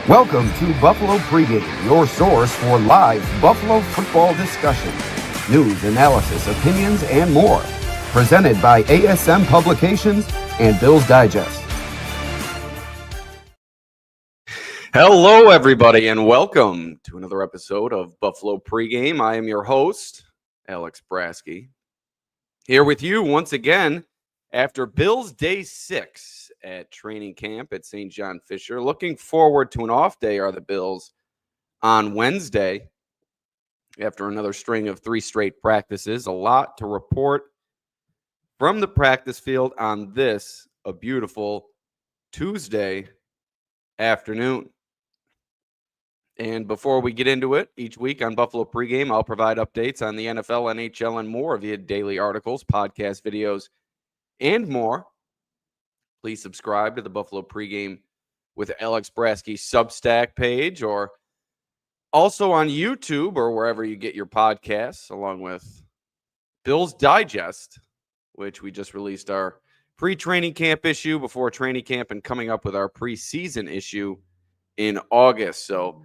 Welcome to Buffalo Pregame, your source for live Buffalo football discussion, news, analysis, opinions, and more. Presented by ASM Publications and Bills Digest. Hello, everybody, and welcome to another episode of Buffalo Pregame. I am your host, Alex Brasky, here with you once again after Bills Day 6 at training camp at St. John Fisher. Looking forward to an off day are the Bills on Wednesday after another string of 3 straight practices. A lot to report from the practice field on this, a beautiful Tuesday afternoon. And before we get into it, each week on Buffalo Pregame, I'll provide updates on the NFL, NHL, and more via daily articles, podcasts, videos, and more. Please subscribe to the Buffalo Pregame with Alex Brasky Substack page, or also on YouTube or wherever you get your podcasts, along with Bills Digest, which we just released our pre-training camp issue before training camp and coming up with our preseason issue in August. So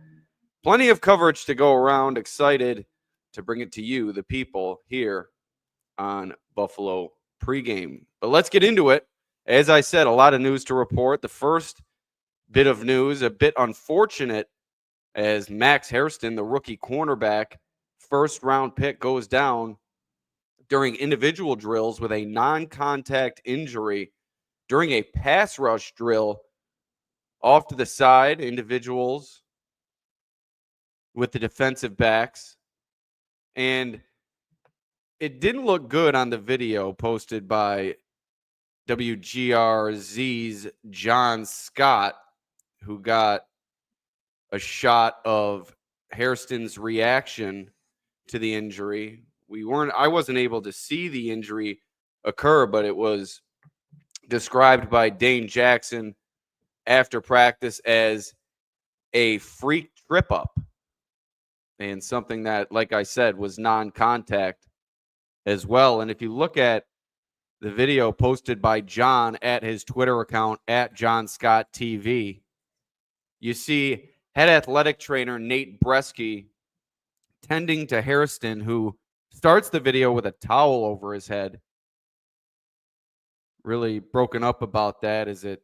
plenty of coverage to go around. Excited to bring it to you, the people, here on Buffalo Pregame. But let's get into it. As I said, a lot of news to report. The first bit of news, a bit unfortunate, as Max Hairston, the rookie cornerback, first-round pick, goes down during individual drills with a non-contact injury during a pass rush drill off to the side, individuals with the defensive backs. And it didn't look good on the video posted by WGRZ's John Scott, who got a shot of Hairston's reaction to the injury. I wasn't able to see the injury occur, but it was described by Dane Jackson after practice as a freak trip up and something that, like I said, was non-contact as well. And if you look at the video posted by John at his Twitter account at John Scott TV, you see head athletic trainer Nate Brasky tending to Hairston, who starts the video with a towel over his head. Really broken up about that, as it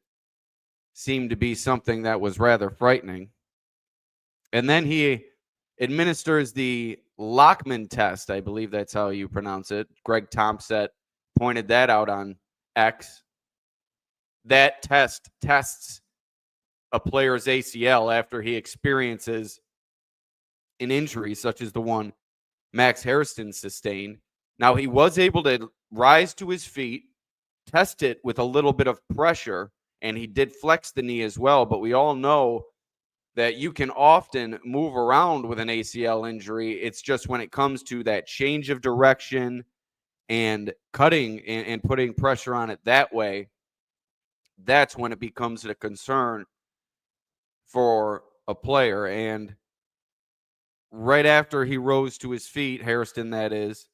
seemed to be something that was rather frightening. And then he administers the Lockman test. I believe that's how you pronounce it. Greg Thompson pointed that out on X. That test tests a player's ACL after he experiences an injury such as the one Max Hairston sustained. Now, he was able to rise to his feet, test it with a little bit of pressure, and he did flex the knee as well. But we all know that you can often move around with an ACL injury. It's just when it comes to that change of direction and cutting and putting pressure on it that way, that's when it becomes a concern for a player. And right after he rose to his feet, Hairston that is,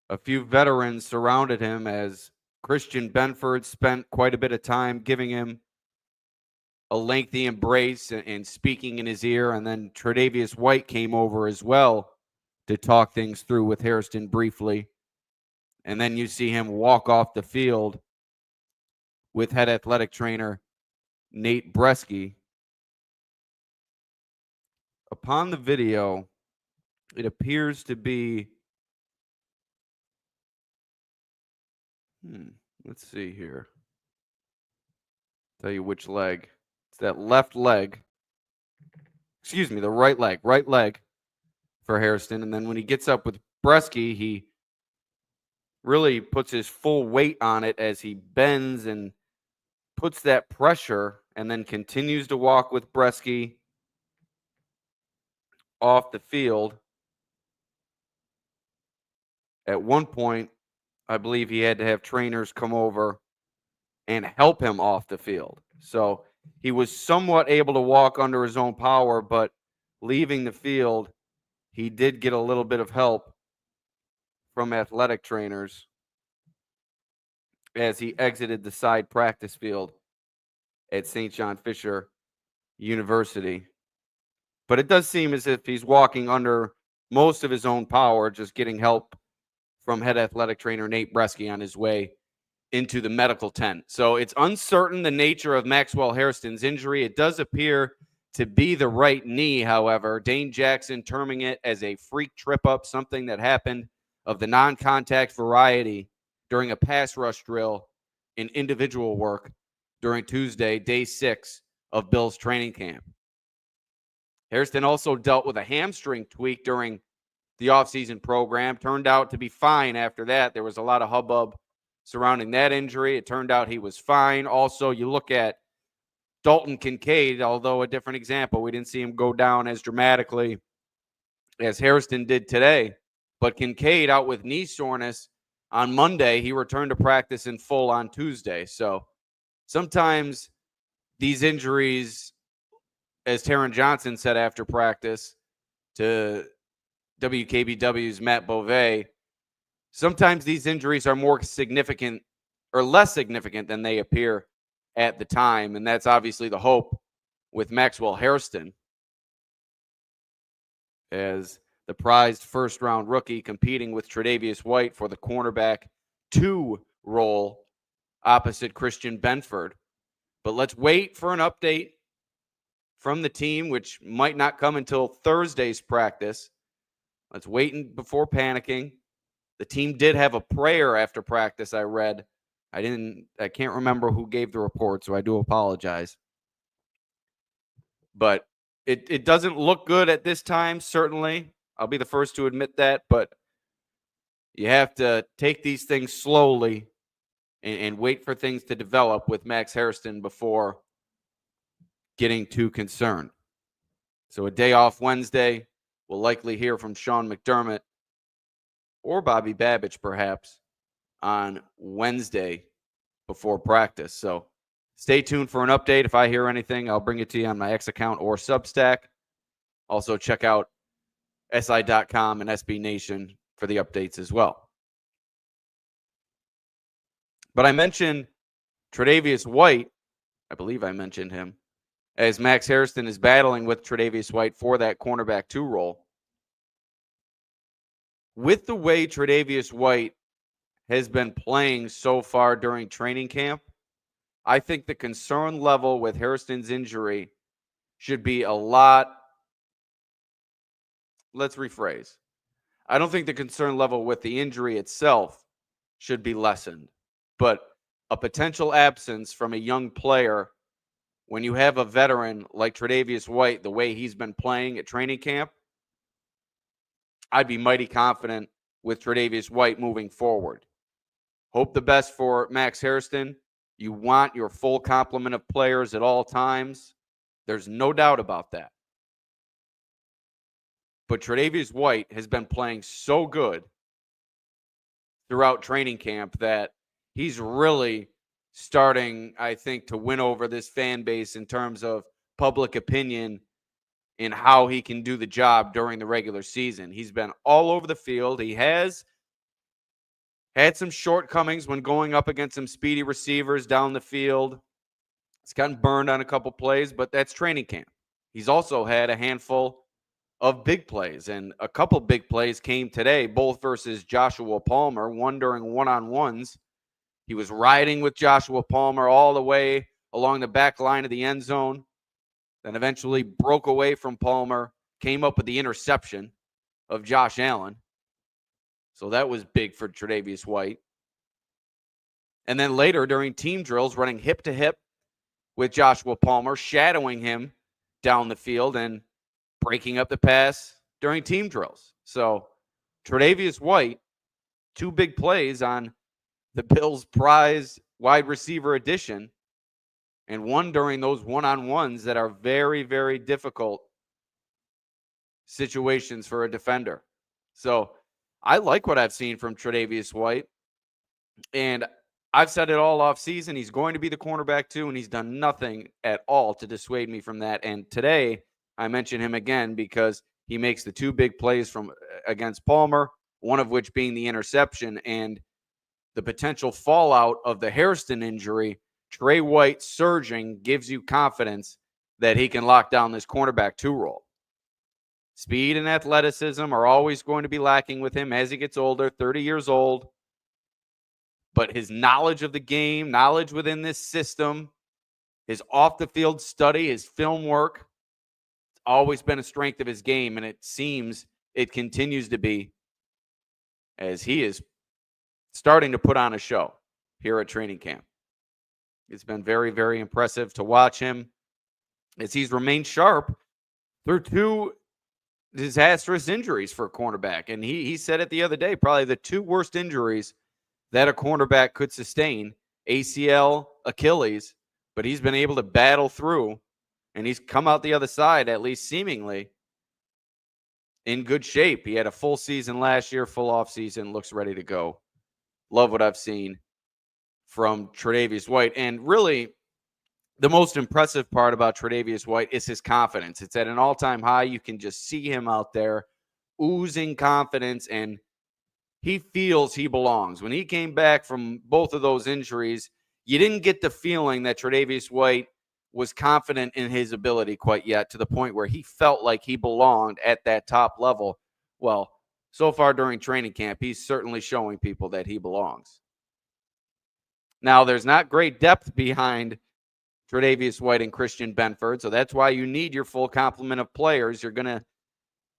a few veterans surrounded him, as Christian Benford spent quite a bit of time giving him a lengthy embrace and speaking in his ear. And then Tre'Davious White came over as well to talk things through with Hairston briefly. And then you see him walk off the field with head athletic trainer Nate Brasky. Upon the video, it appears to be, let's see here. Tell you which leg. It's that left leg. Excuse me, the right leg. Right leg for Hairston. And then when he gets up with Brasky, he really puts his full weight on it as he bends and puts that pressure, and then continues to walk with Brasky off the field. At one point, I believe he had to have trainers come over and help him off the field. So he was somewhat able to walk under his own power, but leaving the field, he did get a little bit of help from athletic trainers as he exited the side practice field at St. John Fisher University. But it does seem as if he's walking under most of his own power, just getting help from head athletic trainer Nate Brasky on his way into the medical tent. So it's uncertain the nature of Maxwell Hairston's injury. It does appear to be the right knee, however. Dane Jackson terming it as a freak trip up, something that happened of the non-contact variety during a pass rush drill in individual work during Tuesday, day 6 of Bills training camp. Hairston also dealt with a hamstring tweak during the offseason program. Turned out to be fine after that. There was a lot of hubbub surrounding that injury. It turned out he was fine. Also, you look at Dalton Kincaid, although a different example. We didn't see him go down as dramatically as Hairston did today. But Kincaid out with knee soreness on Monday. He returned to practice in full on Tuesday. So sometimes these injuries, as Taron Johnson said after practice to WKBW's Matt Beauvais, sometimes these injuries are more significant or less significant than they appear at the time. And that's obviously the hope with Maxwell Hairston as the prized first-round rookie competing with Tre'Davious White for the cornerback 2 role opposite Christian Benford. But let's wait for an update from the team, which might not come until Thursday's practice. Let's wait before panicking. The team did have a prayer after practice, I read. I can't remember who gave the report, so I do apologize. But it doesn't look good at this time, certainly. I'll be the first to admit that, but you have to take these things slowly and wait for things to develop with Max Hairston before getting too concerned. So a day off Wednesday. We'll likely hear from Sean McDermott or Bobby Babich, perhaps, on Wednesday before practice. So stay tuned for an update. If I hear anything, I'll bring it to you on my X account or Substack. Also, check out SI.com and SB Nation for the updates as well. But I mentioned Tre'Davious White. I believe I mentioned him, as Max Hairston is battling with Tre'Davious White for that cornerback 2 role. With the way Tre'Davious White has been playing so far during training camp, I think the concern level with Hairston's injury should be a lot. Let's rephrase. I don't think the concern level with the injury itself should be lessened, but a potential absence from a young player when you have a veteran like Tre'Davious White, the way he's been playing at training camp, I'd be mighty confident with Tre'Davious White moving forward. Hope the best for Max Hairston. You want your full complement of players at all times. There's no doubt about that. But Tre'Davious White has been playing so good throughout training camp that he's really starting, I think, to win over this fan base in terms of public opinion and how he can do the job during the regular season. He's been all over the field. He has had some shortcomings when going up against some speedy receivers down the field. He's gotten burned on a couple plays, but that's training camp. He's also had a handful of big plays, and a couple big plays came today, both versus Joshua Palmer, one during one-on-ones. He was riding with Joshua Palmer all the way along the back line of the end zone, then eventually broke away from Palmer, came up with the interception of Josh Allen. So that was big for Tre'Davious White. And then later during team drills, running hip to hip with Joshua Palmer, shadowing him down the field and breaking up the pass during team drills. So Tre'Davious White, 2 big plays on the Bills' prize wide receiver edition, and one during those one-on-ones that are very, very difficult situations for a defender. So I like what I've seen from Tre'Davious White, and I've said it all off season. He's going to be the cornerback 2, and he's done nothing at all to dissuade me from that. And today I mention him again because he makes the 2 big plays from against Palmer, one of which being the interception, and the potential fallout of the Hairston injury. Trey White surging gives you confidence that he can lock down this cornerback 2 role. Speed and athleticism are always going to be lacking with him as he gets older, 30 years old. But his knowledge of the game, knowledge within this system, his off-the-field study, his film work, it's always been a strength of his game, and it seems it continues to be as he is starting to put on a show here at training camp. It's been very, very impressive to watch him as he's remained sharp through 2 disastrous injuries for a cornerback. And he said it the other day, probably the 2 worst injuries that a cornerback could sustain, ACL, Achilles, but he's been able to battle through, and he's come out the other side, at least seemingly, in good shape. He had a full season last year, full off season, looks ready to go. Love what I've seen from Tre'Davious White. And really, the most impressive part about Tre'Davious White is his confidence. It's at an all-time high. You can just see him out there oozing confidence, and he feels he belongs. When he came back from both of those injuries, you didn't get the feeling that Tre'Davious White was confident in his ability quite yet, to the point where he felt like he belonged at that top level. Well, so far during training camp, he's certainly showing people that he belongs. Now, there's not great depth behind Tre'Davious White and Christian Benford, so that's why you need your full complement of players. You're going to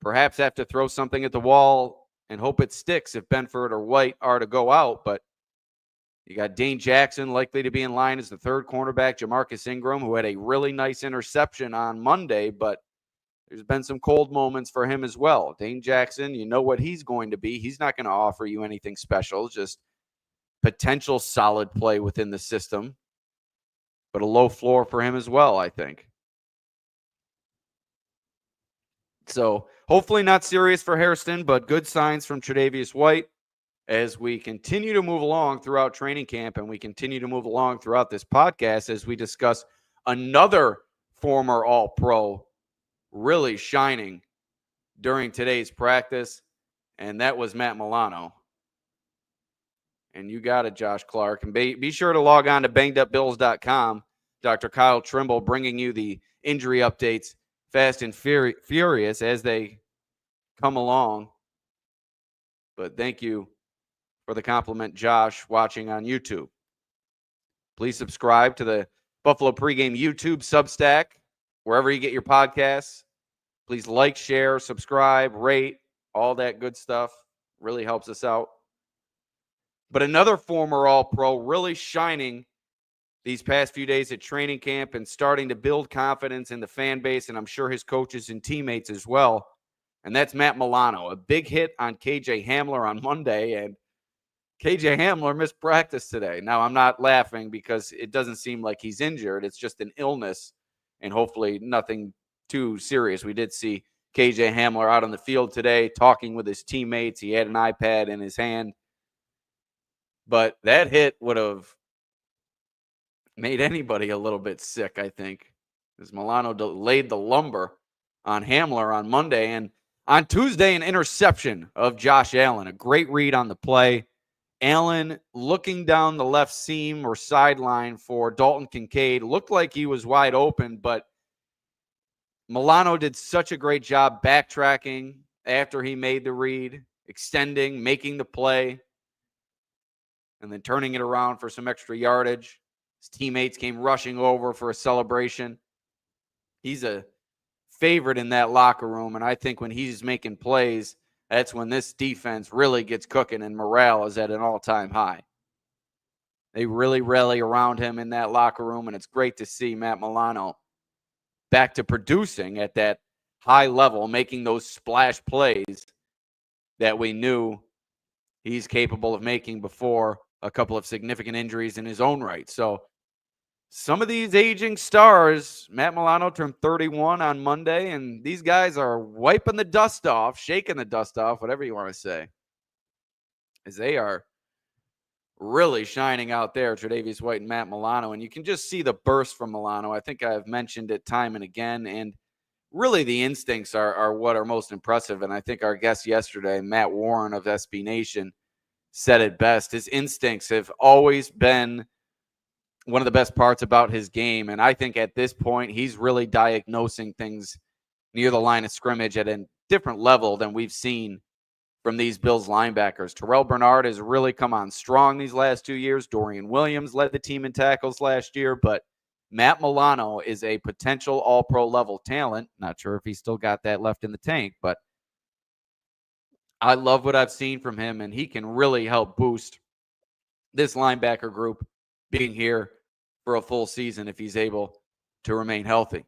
perhaps have to throw something at the wall and hope it sticks if Benford or White are to go out, but you got Dane Jackson likely to be in line as the 3rd cornerback, Jamarcus Ingram, who had a really nice interception on Monday, but there's been some cold moments for him as well. Dane Jackson, you know what he's going to be. He's not going to offer you anything special, just potential solid play within the system, but a low floor for him as well, I think. So hopefully not serious for Hairston, but good signs from Tre'Davious White as we continue to move along throughout training camp, and we continue to move along throughout this podcast as we discuss another former All-Pro really shining during today's practice, and that was Matt Milano. And you got it, Josh Clark. And be sure to log on to bangedupbills.com. Dr. Kyle Trimble bringing you the injury updates fast and furious as they come along. But thank you for the compliment, Josh, watching on YouTube. Please subscribe to the Buffalo Pregame YouTube Substack, wherever you get your podcasts. Please like, share, subscribe, rate, all that good stuff. Really helps us out. But another former All-Pro really shining these past few days at training camp and starting to build confidence in the fan base, and I'm sure his coaches and teammates as well. And that's Matt Milano. A big hit on KJ Hamler on Monday, and KJ Hamler missed practice today. Now, I'm not laughing because it doesn't seem like he's injured. It's just an illness, and hopefully nothing too serious. We did see KJ Hamler out on the field today talking with his teammates. He had an iPad in his hand. But that hit would have made anybody a little bit sick, I think, as Milano laid the lumber on Hamler on Monday. And on Tuesday, an interception of Josh Allen, a great read on the play. Allen looking down the left seam or sideline for Dalton Kincaid. Looked like he was wide open, but Milano did such a great job backtracking after he made the read, extending, making the play, and then turning it around for some extra yardage. His teammates came rushing over for a celebration. He's a favorite in that locker room, and I think when he's making plays, that's when this defense really gets cooking and morale is at an all-time high. They really rally around him in that locker room, and it's great to see Matt Milano back to producing at that high level, making those splash plays that we knew he's capable of making before a couple of significant injuries in his own right. So some of these aging stars, Matt Milano turned 31 on Monday, and these guys are wiping the dust off, shaking the dust off, whatever you want to say, as they are really shining out there, Tre'Davious White and Matt Milano. And you can just see the burst from Milano. I think I've mentioned it time and again, and really the instincts are what are most impressive. And I think our guest yesterday, Matt Warren of SB Nation, said it best. His instincts have always been one of the best parts about his game. And I think at this point, he's really diagnosing things near the line of scrimmage at a different level than we've seen from these Bills linebackers. Terrell Bernard has really come on strong these last 2 years. Dorian Williams led the team in tackles last year, but Matt Milano is a potential all-pro level talent. Not sure if he's still got that left in the tank, but I love what I've seen from him, and he can really help boost this linebacker group being here for a full season if he's able to remain healthy.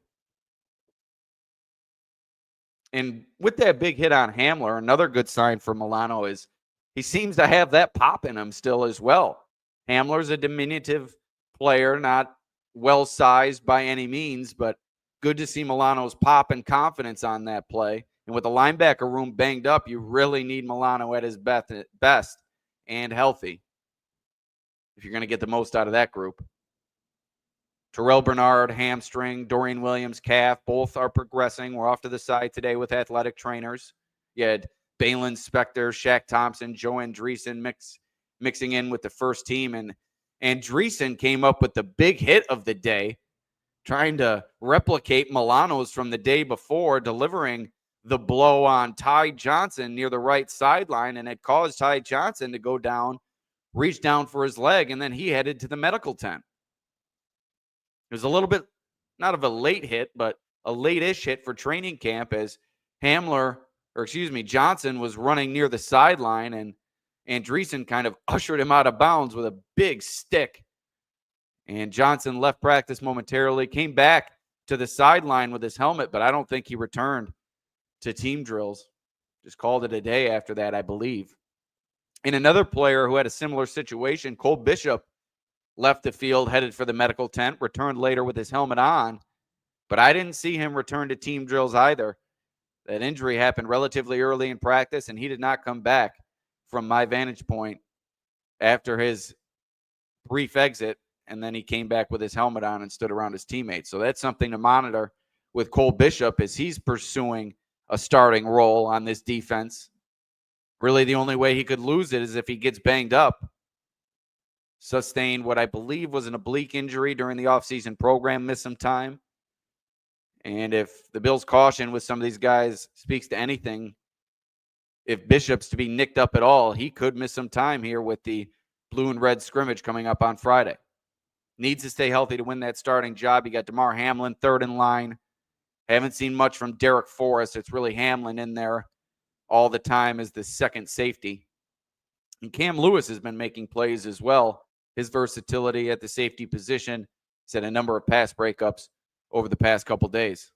And with that big hit on Hamler, another good sign for Milano is he seems to have that pop in him still as well. Hamler's a diminutive player, not well-sized by any means, but good to see Milano's pop and confidence on that play. And with the linebacker room banged up, you really need Milano at his best and healthy if you're going to get the most out of that group. Terrell Bernard, hamstring, Dorian Williams, calf, both are progressing. We're off to the side today with athletic trainers. You had Balin Spector, Shaq Thompson, Joe Andreessen mixing in with the first team. And Andreessen came up with the big hit of the day, trying to replicate Milano's from the day before, delivering the blow on Ty Johnson near the right sideline, and it caused Ty Johnson to go down, reach down for his leg, and then he headed to the medical tent. It was a little bit, not of a late hit, but a late-ish hit for training camp as Johnson was running near the sideline, and Andreessen kind of ushered him out of bounds with a big stick. And Johnson left practice momentarily, came back to the sideline with his helmet, but I don't think he returned to team drills. Just called it a day after that, I believe. And another player who had a similar situation, Cole Bishop, left the field, headed for the medical tent, returned later with his helmet on, but I didn't see him return to team drills either. That injury happened relatively early in practice, and he did not come back from my vantage point after his brief exit, and then he came back with his helmet on and stood around his teammates. So that's something to monitor with Cole Bishop as he's pursuing a starting role on this defense. Really, the only way he could lose it is if he gets banged up. Sustained what I believe was an oblique injury during the offseason program, missed some time. And if the Bills' caution with some of these guys speaks to anything, if Bishop's to be nicked up at all, he could miss some time here with the blue and red scrimmage coming up on Friday. Needs to stay healthy to win that starting job. You got DeMar Hamlin third in line. Haven't seen much from Derek Forrest. It's really Hamlin in there all the time as the second safety. And Cam Lewis has been making plays as well. His versatility at the safety position. He's had a number of pass breakups over the past couple days.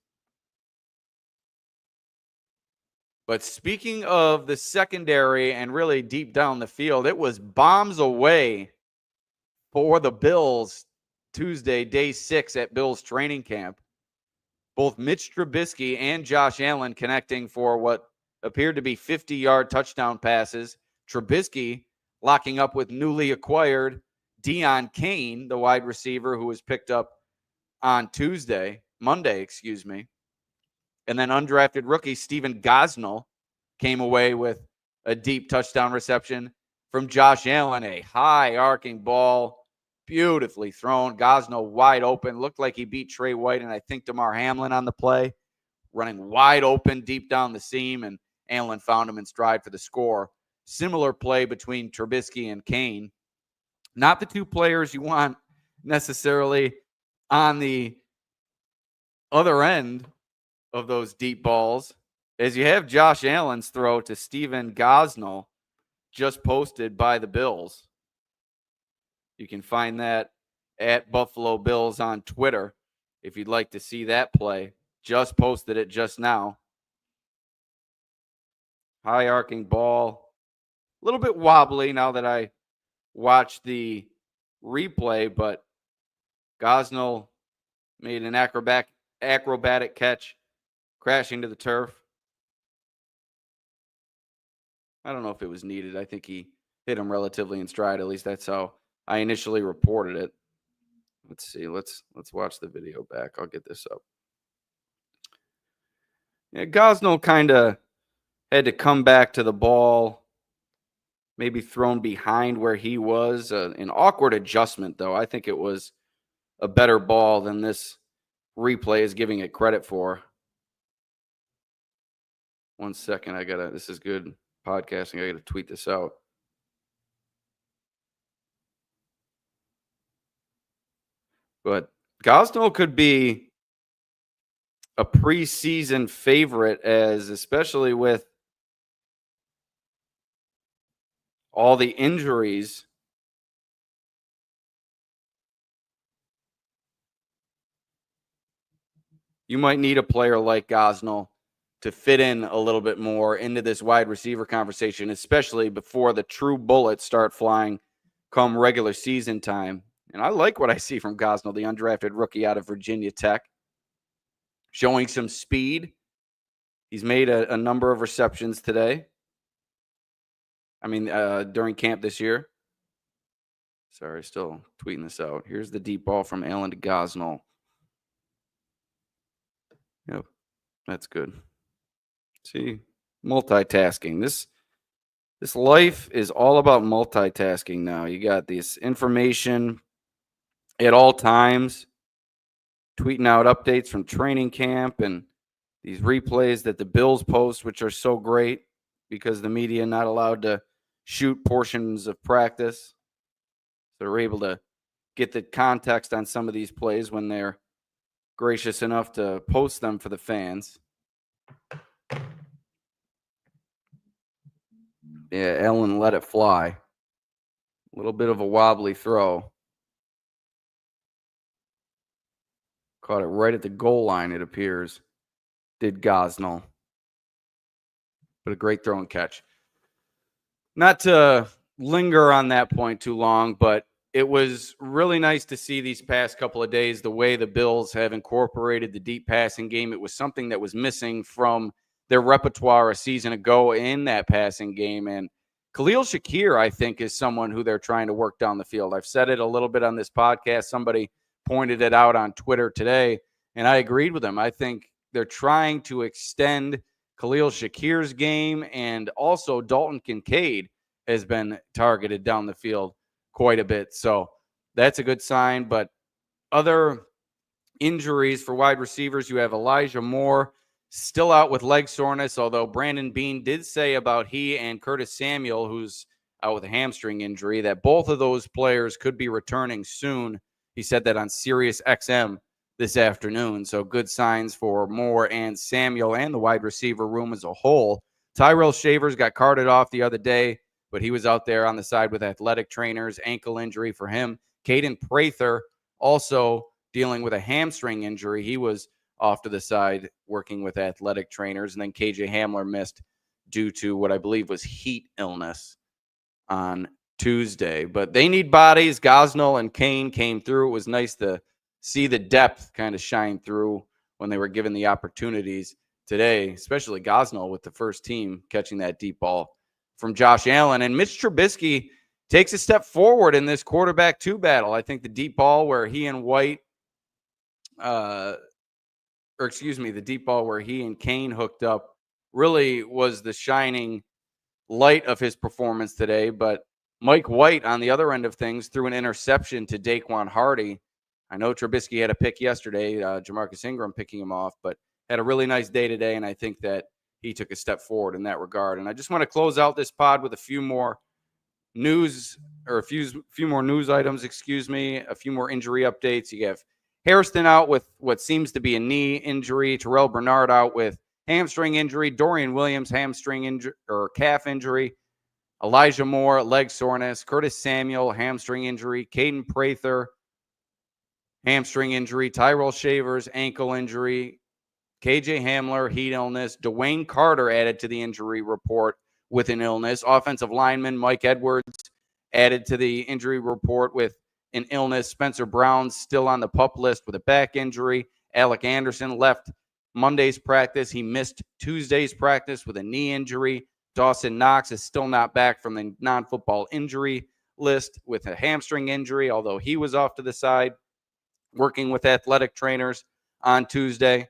But speaking of the secondary and really deep down the field, it was bombs away for the Bills Tuesday, day 6 at Bills training camp. Both Mitch Trubisky and Josh Allen connecting for what appeared to be 50-yard touchdown passes. Trubisky locking up with newly acquired Deion Kane, the wide receiver who was picked up on Monday. And then undrafted rookie Steven Gosnell came away with a deep touchdown reception from Josh Allen, a high arcing ball, beautifully thrown. Gosnell wide open, looked like he beat Trey White and I think DeMar Hamlin on the play, running wide open deep down the seam, and Allen found him in stride for the score. Similar play between Trubisky and Kane. Not the two players you want necessarily on the other end of those deep balls, as you have Josh Allen's throw to Steven Gosnell just posted by the Bills. You can find that at Buffalo Bills on Twitter if you'd like to see that play. Just posted it just now. High arcing ball. A little bit wobbly now that I watched the replay, but Gosnell made an acrobatic catch, crashing to the turf. I don't know if it was needed. I think he hit him relatively in stride. At least that's how I initially reported it. Let's see. Let's watch the video back. I'll get this up. Yeah, Gosnell kind of had to come back to the ball, maybe thrown behind where he was. An awkward adjustment, though. I think it was a better ball than this replay is giving it credit for. 1 second. This is good podcasting. I got to tweet this out. But Gosnell could be a preseason favorite, especially with all the injuries. You might need a player like Gosnell to fit in a little bit more into this wide receiver conversation, especially before the true bullets start flying come regular season time. And I like what I see from Gosnell, the undrafted rookie out of Virginia Tech, showing some speed. He's made a number of receptions today. During camp this year. Sorry, still tweeting this out. Here's the deep ball from Allen to Gosnell. Yep, that's good. See, multitasking. This life is all about multitasking now. You got this information at all times, tweeting out updates from training camp and these replays that the Bills post, which are so great because the media not allowed to shoot portions of practice. So they're able to get the context on some of these plays when they're gracious enough to post them for the fans. Yeah, Ellen let it fly. A little bit of a wobbly throw. Caught it right at the goal line, it appears. Did Gosnell. But a great throw and catch. Not to linger on that point too long, but it was really nice to see these past couple of days the way the Bills have incorporated the deep passing game. It was something that was missing from their repertoire a season ago in that passing game. And Khalil Shakir, I think, is someone who they're trying to work down the field. I've said it a little bit on this podcast. Somebody pointed it out on Twitter today, and I agreed with them. I think they're trying to extend Khalil Shakir's game, and also Dalton Kincaid has been targeted down the field quite a bit. So that's a good sign. But other injuries for wide receivers, you have Elijah Moore still out with leg soreness, although Brandon Beane did say about he and Curtis Samuel, who's out with a hamstring injury, that both of those players could be returning soon. He said that on Sirius XM this afternoon. So good signs for Moore and Samuel and the wide receiver room as a whole. Tyrell Shavers got carted off the other day, but he was out there on the side with athletic trainers, ankle injury for him. Caden Prather also dealing with a hamstring injury. He was off to the side working with athletic trainers. And then KJ Hamler missed due to what I believe was heat illness on Tuesday. But they need bodies. Gosnell and Kane came through. It was nice to see the depth kind of shine through when they were given the opportunities today, especially Gosnell with the first team catching that deep ball from Josh Allen. And Mitch Trubisky takes a step forward in this quarterback two battle. I think the deep ball where he and the deep ball where he and Kane hooked up really was the shining light of his performance today. But Mike White on the other end of things threw an interception to Daquan Hardy. I know Trubisky had a pick yesterday, Jamarcus Ingram picking him off, but had a really nice day today, and I think that he took a step forward in that regard. And I just want to close out this pod with a few more news, or a few more news items, a few more injury updates. You have Hairston out with what seems to be a knee injury, Terrell Bernard out with hamstring injury, Dorian Williams hamstring injury or calf injury, Elijah Moore leg soreness, Curtis Samuel hamstring injury, Caden Prather hamstring injury, Tyrell Shavers ankle injury, KJ Hamler heat illness, Dwayne Carter added to the injury report with an illness, offensive lineman Mike Edwards added to the injury report with an illness, Spencer Brown still on the PUP list with a back injury, Alec Anderson left Monday's practice, he missed Tuesday's practice with a knee injury, Dawson Knox is still not back from the non-football injury list with a hamstring injury, although he was off to the side working with athletic trainers on Tuesday.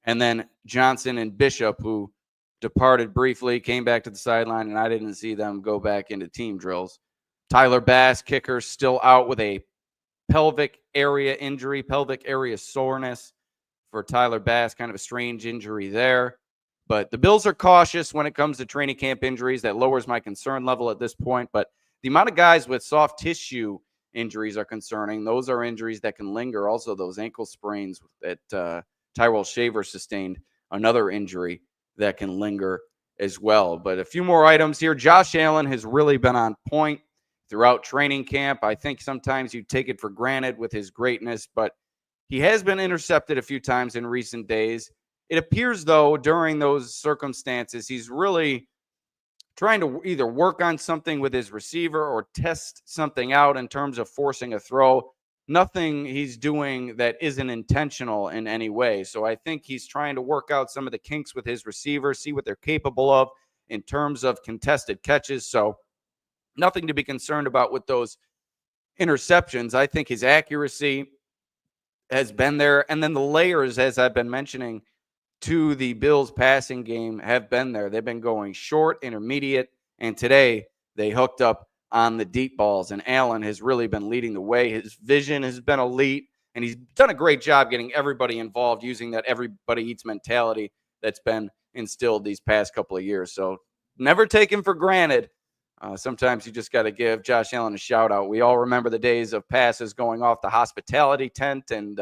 And then Johnson and Bishop, who departed briefly, came back to the sideline, and I didn't see them go back into team drills. Tyler Bass, kicker, still out with a pelvic area injury, pelvic area soreness for Tyler Bass, kind of a strange injury there. But the Bills are cautious when it comes to training camp injuries. That lowers my concern level at this point. But the amount of guys with soft tissue injuries are concerning. Those are injuries that can linger. Also, those ankle sprains that Tyrell Shaver sustained, another injury that can linger as well. But a few more items here. Josh Allen has really been on point throughout training camp. I think sometimes you take it for granted with his greatness, but he has been intercepted a few times in recent days. It appears, though, during those circumstances, he's really trying to either work on something with his receiver or test something out in terms of forcing a throw. Nothing he's doing that isn't intentional in any way. So I think he's trying to work out some of the kinks with his receivers, see what they're capable of in terms of contested catches. So nothing to be concerned about with those interceptions. I think his accuracy has been there. And then the layers, as I've been mentioning, to the Bills passing game have been there. They've been going short, intermediate, and today they hooked up on the deep balls, and Allen has really been leading the way. His vision has been elite, and he's done a great job getting everybody involved using that everybody eats mentality that's been instilled these past couple of years. So never take him for granted. Sometimes you just got to give Josh Allen a shout out. We all remember the days of passes going off the hospitality tent and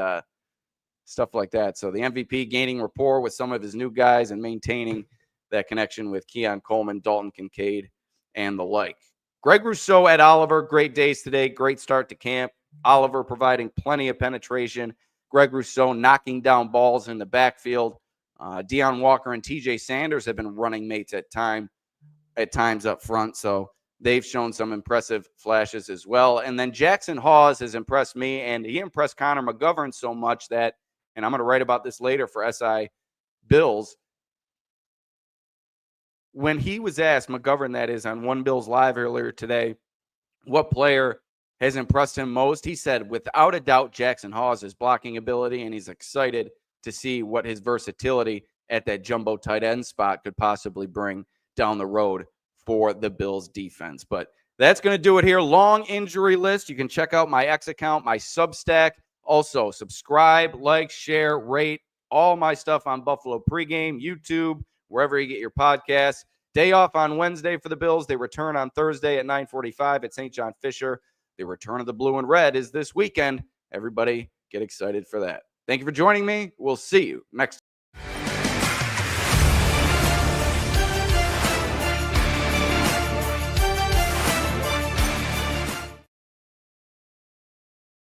stuff like that. So the MVP gaining rapport with some of his new guys and maintaining that connection with Keon Coleman, Dalton Kincaid, and the like. Greg Rousseau at Oliver, great days today. Great start to camp. Oliver providing plenty of penetration. Greg Rousseau knocking down balls in the backfield. Deion Walker and TJ Sanders have been running mates at times up front. So they've shown some impressive flashes as well. And then Jackson Hawes has impressed me, and he impressed Connor McGovern so much that, and I'm going to write about this later for SI Bills, when he was asked, McGovern that is, on One Bills Live earlier today, what player has impressed him most, he said, without a doubt, Jackson Hawes' blocking ability, and he's excited to see what his versatility at that jumbo tight end spot could possibly bring down the road for the Bills defense. But that's going to do it here. Long injury list. You can check out my X account, my Substack. Also, subscribe, like, share, rate all my stuff on Buffalo Pregame, YouTube, wherever you get your podcasts. Day off on Wednesday for the Bills. They return on Thursday at 9:45 at St. John Fisher. The return of the blue and red is this weekend. Everybody get excited for that. Thank you for joining me. We'll see you next time.